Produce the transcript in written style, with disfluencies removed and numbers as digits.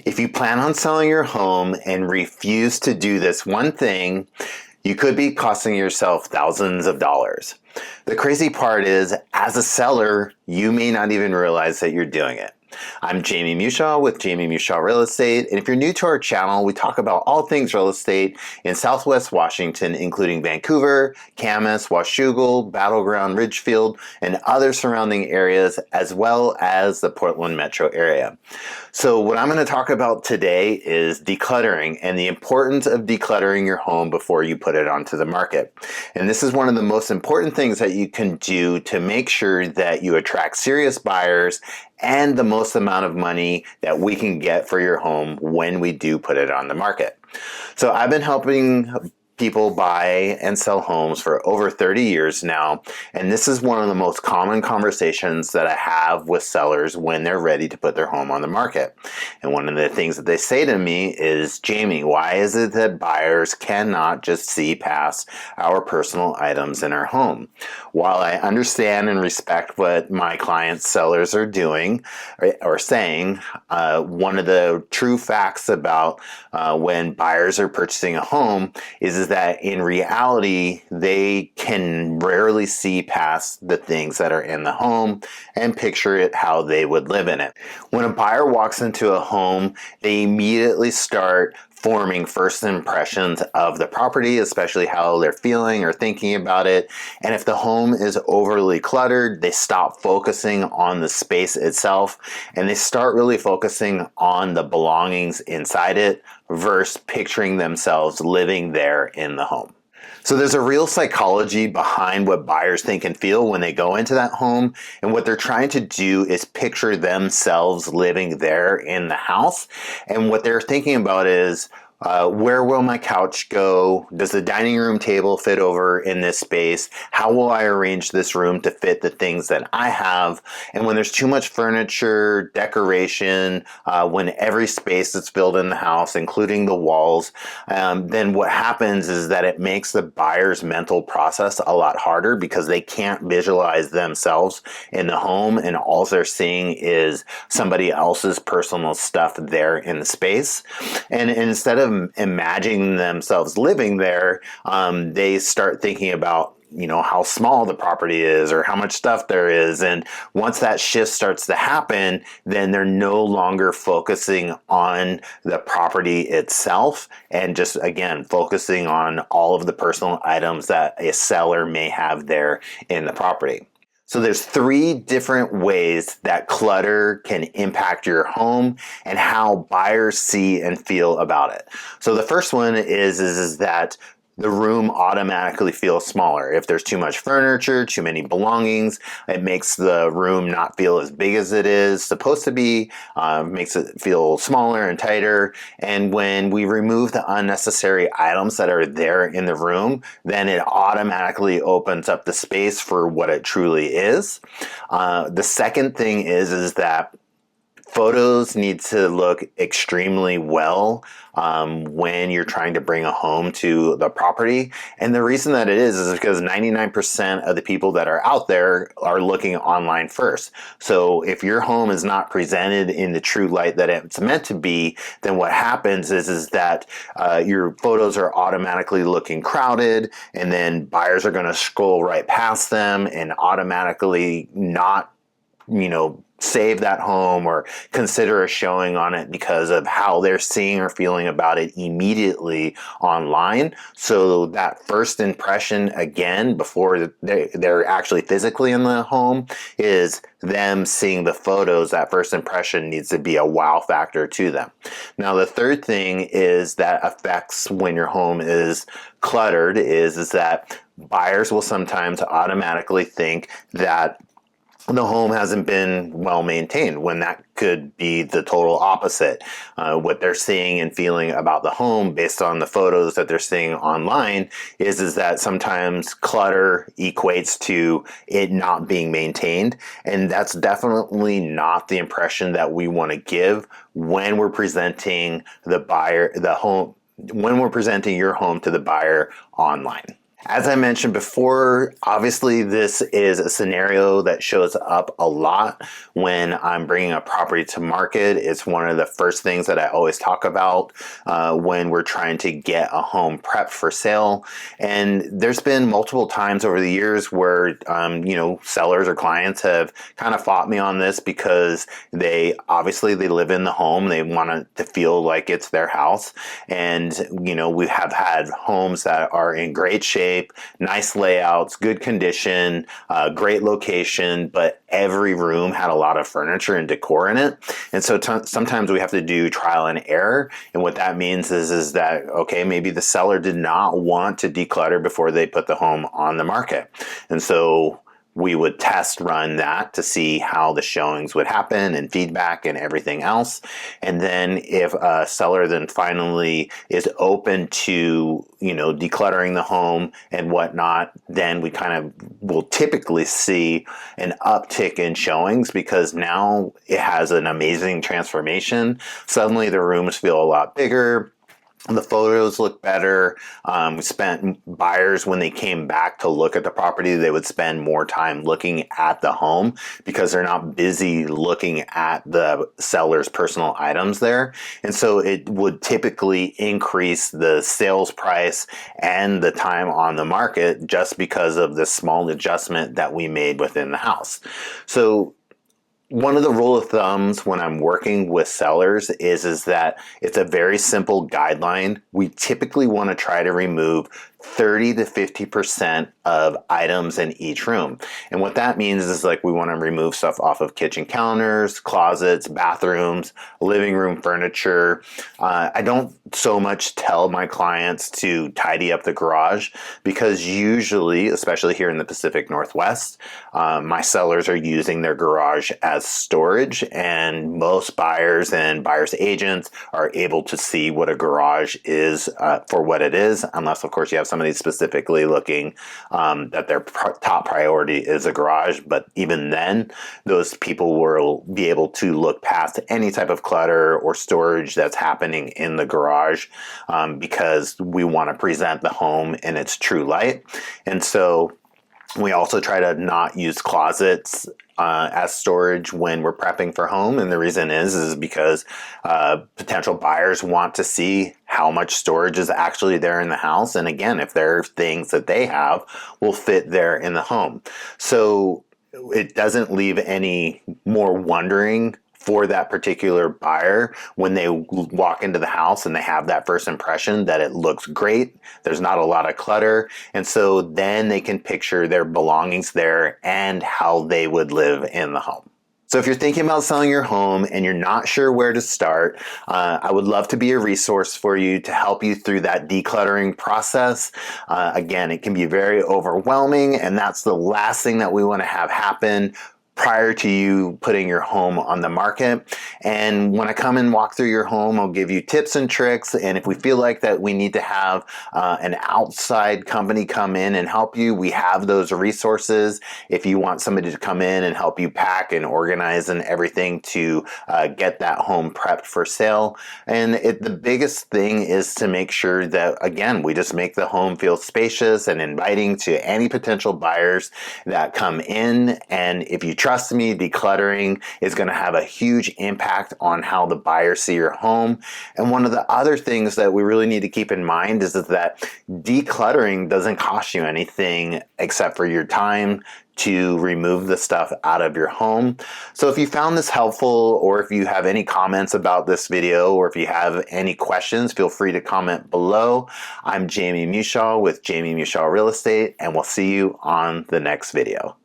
If you plan on selling your home and refuse to do this one thing, you could be costing yourself thousands of dollars. The crazy part is, as a seller, you may not even realize that you're doing it. I'm Jamie Mushaw with Jamie Mushaw Real Estate, and if you're new to our channel, we talk about all things real estate in Southwest Washington, including Vancouver, Camas, Washougal, Battleground, Ridgefield, and other surrounding areas, as well as the Portland metro area. So what I'm going to talk about today is decluttering and the importance of decluttering your home before you put it onto the market. And this is one of the most important things that you can do to make sure that you attract serious buyers and the most amount of money that we can get for your home when we do put it on the market. So I've been helping people buy and sell homes for over 30 years now, and this is one of the most common conversations that I have with sellers when they're ready to put their home on the market. And one of the things that they say to me is, Jamie, why is it that buyers cannot just see past our personal items in our home? While I understand and respect what my clients' sellers are doing or saying, one of the true facts about when buyers are purchasing a home is that in reality, they can rarely see past the things that are in the home and picture it how they would live in it. When a buyer walks into a home, they immediately start forming first impressions of the property, especially how they're feeling or thinking about it. And if the home is overly cluttered, they stop focusing on the space itself and they start really focusing on the belongings inside it versus picturing themselves living there in the home. So there's a real psychology behind what buyers think and feel when they go into that home, and what they're trying to do is picture themselves living there in the house. And what they're thinking about is, where will my couch go? Does the dining room table fit over in this space? How will I arrange this room to fit the things that I have? And when there's too much furniture, decoration, when every space that's filled in the house, including the walls, then what happens is that it makes the buyer's mental process a lot harder because they can't visualize themselves in the home, and all they're seeing is somebody else's personal stuff there in the space. And instead of imagining themselves living there, they start thinking about how small the property is or how much stuff there is. And once that shift starts to happen, then they're no longer focusing on the property itself and just, again, focusing on all of the personal items that a seller may have there in the property. So there's 3 different ways that clutter can impact your home and how buyers see and feel about it. So the first one is that the room automatically feels smaller. If there's too much furniture, too many belongings, it makes the room not feel as big as it is supposed to be, makes it feel smaller and tighter. And when we remove the unnecessary items that are there in the room, then it automatically opens up the space for what it truly is. The second thing is that photos need to look extremely well when you're trying to bring a home to the property. And the reason that it is because 99% of the people that are out there are looking online first. So if your home is not presented in the true light that it's meant to be, then what happens is that your photos are automatically looking crowded, and then buyers are going to scroll right past them and automatically not save that home or consider a showing on it because of how they're seeing or feeling about it immediately online. So that first impression, again, before they're actually physically in the home, is them seeing the photos. That first impression needs to be a wow factor to them. Now, the third thing is that affects when your home is cluttered is that buyers will sometimes automatically think that the home hasn't been well maintained, when that could be the total opposite. What they're seeing and feeling about the home based on the photos that they're seeing online is that sometimes clutter equates to it not being maintained. And that's definitely not the impression that we want to give when we're presenting when we're presenting your home to the buyer online. As I mentioned before, obviously this is a scenario that shows up a lot when I'm bringing a property to market. It's one of the first things that I always talk about when we're trying to get a home prepped for sale. And there's been multiple times over the years where, sellers or clients have kind of fought me on this because they live in the home. They want it to feel like it's their house. And, we have had homes that are in great shape, nice layouts, good condition, great location, but every room had a lot of furniture and decor in it. And so sometimes we have to do trial and error. And what that means is that, okay, maybe the seller did not want to declutter before they put the home on the market. And so we would test run that to see how the showings would happen and feedback and everything else. And then if a seller then finally is open to, decluttering the home and whatnot, then we kind of will typically see an uptick in showings because now it has an amazing transformation. Suddenly the rooms feel a lot bigger. The photos look better. We spent buyers, when they came back to look at the property, they would spend more time looking at the home because they're not busy looking at the seller's personal items there. And so it would typically increase the sales price and the time on the market just because of the small adjustment that we made within the house. So one of the rule of thumbs when I'm working with sellers is that it's a very simple guideline. We typically want to try to remove 30 to 50% of items in each room. And what that means is like we want to remove stuff off of kitchen counters, closets, bathrooms, living room furniture. I don't so much tell my clients to tidy up the garage because usually, especially here in the Pacific Northwest, my sellers are using their garage as storage, and most buyers and buyers agents are able to see what a garage is for what it is, unless of course you have somebody specifically looking that their top priority is a garage. But even then, those people will be able to look past any type of clutter or storage that's happening in the garage because we want to present the home in its true light. And so we also try to not use closets as storage when we're prepping for home. And the reason is because potential buyers want to see how much storage is actually there in the house. And again, if there are things that they have will fit there in the home. So it doesn't leave any more wondering for that particular buyer when they walk into the house and they have that first impression that it looks great. There's not a lot of clutter. And so then they can picture their belongings there and how they would live in the home. So if you're thinking about selling your home and you're not sure where to start, I would love to be a resource for you to help you through that decluttering process. Again, it can be very overwhelming, and that's the last thing that we want to have happen prior to you putting your home on the market. And when I come and walk through your home, I'll give you tips and tricks. And if we feel like that we need to have an outside company come in and help you, we have those resources. If you want somebody to come in and help you pack and organize and everything to get that home prepped for sale. And the biggest thing is to make sure that, again, we just make the home feel spacious and inviting to any potential buyers that come in. And if you trust me, decluttering is going to have a huge impact on how the buyers see your home. And one of the other things that we really need to keep in mind is that decluttering doesn't cost you anything except for your time to remove the stuff out of your home. So if you found this helpful, or if you have any comments about this video, or if you have any questions, feel free to comment below. I'm Jamie Mushaw with Jamie Mushaw Real Estate, and we'll see you on the next video.